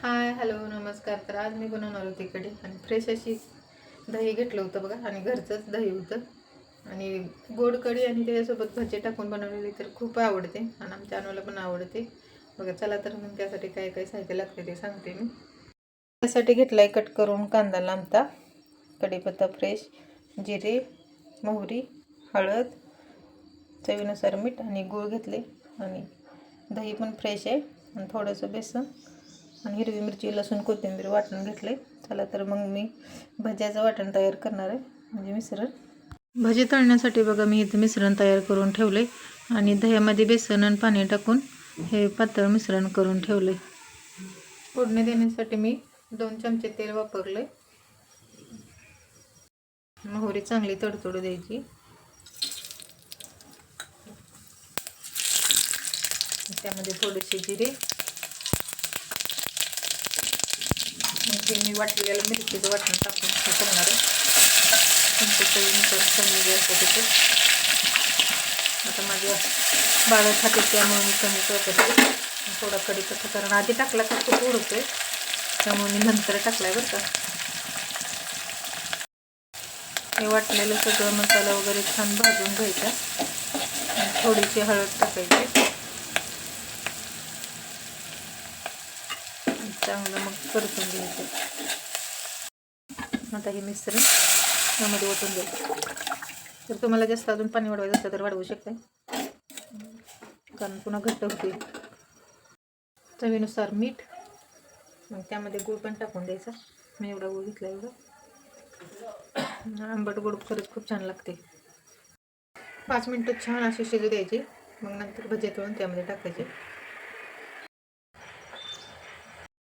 Hi hello नमस्कार. तर आज मी बनवणार होती कढी आणि फ्रेश अशी दही घेतलं होतं बघा, आणि घरचंच दही होतं. आणि गोड कढी आणि त्याच्यासोबत भजी टाकून बनवलेली तर खूप आवडते आणि आमच्या अनुला पण आवडते बघा. चला तर मग त्यासाठी काय काय साहित्य लागते ते सांगते मी. त्यासाठी घेतलाय कट करून कांदा लांबता, कढीपत्ता फ्रेश, जिरे, मोहरी, हळद, चवीनुसार मीठ आणि गूळ घेतले. आणि दही पण फ्रेश आहे आणि थोडंसं बेसन आणि हिरवी मिरची, लसूण, कोथिंबीर वाटण घेतले. चला तर मग मी भज्याचं वाटण तयार करणार आहे, म्हणजे मिश्रण. भजी तळण्यासाठी बघा मी इथं मिश्रण तयार करून ठेवले आणि दह्यामध्ये बेसन आणि पाणी टाकून हे पातळ मिश्रण करून ठेवले. फोडणी देण्यासाठी मी 2 चमचे तेल वापरले. मोहरी चांगली तडतडू द्यायची. त्यामध्ये थोडेसे जिरे, हे मी वाटलेलं मिरचीचं वाटण टाकून हे करणार आहे. तुमच्या चवीनुसार कमी जास्त तिथे. आता माझ्या बाळं खाते त्यामुळे मी कमी करते थोडा कढीपत्ता, कारण आधी टाकला का खूप उडतोय, त्यामुळे मी नंतर टाकलाय बरं का. हे वाटलेलं सगळं मसाला वगैरे छान भाजून घ्यायचा. थोडीशी हळद टाकायची. चांगलं मग परतून घ्यायचं. आता हे मिश्रण त्यामध्ये ओतून द्यायचं. तर तुम्हाला जास्त अजून पाणी वाढवायचं असलं तर वाढवू शकता, कारण पुन्हा घट्ट होते. चवीनुसार मीठ, मग त्यामध्ये गूळ पण टाकून द्यायचा. मी एवढा गूळ घेतला. एवढं आंबट गोड खरंच खूप छान लागते. 5 मिनिटं छान अशी शिजू द्यायची. मग नंतर भजी तळून त्यामध्ये टाकायचे.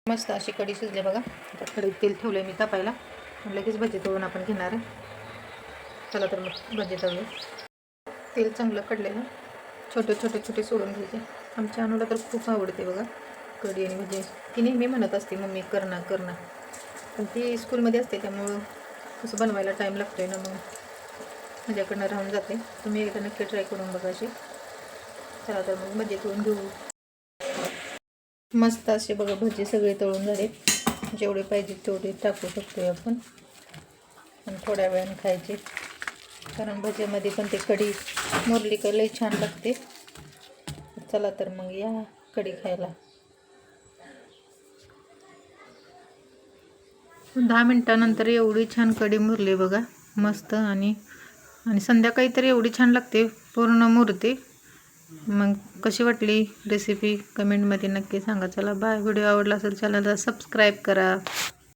मस्त अशी कढी शिजली बघा. आता कढईत तेल ठेवलं मी तापायला, लगेच भजी तळून आपण घेणार आहे. चला तर मग भजी तळूया. तेल चांगलं कडलेलं, छोटे छोटे छोटे सोडून घ्यायचे. आमच्या अनुला तर खूप आवडते बघा कढी आणि भजी. ती नेहमी म्हणत असते मम्मी करणार करणार, पण ती स्कूलमध्ये असते त्यामुळं कसं बनवायला टाईम लागतोय ना, मग माझ्याकडनं राहून जाते. तुम्ही एकदा नक्की ट्राय करून बघा अशी. चला तर मग भजी तळून घेऊ. मस्त असे बघा भजी सगळे तळून झाले. जेवढे पाहिजे तेवढे टाकू शकतो आपण आणि थोड्या वेळाने खायचे, कारण भजीमध्ये पण ते कढी मुरली का लई छान लागते. चला तर मग या कढी खायला. 10 मिनिटानंतर एवढी छान कढी मुरली बघा, मस्त. आणि संध्याकाळी तर एवढी छान लागते, पूर्ण मुरते. मग कशी वाटली रेसिपी कमेंटमध्ये नक्की सांगा. चला बाय. व्हिडिओ आवडला असेल चॅनलला सबस्क्राईब करा.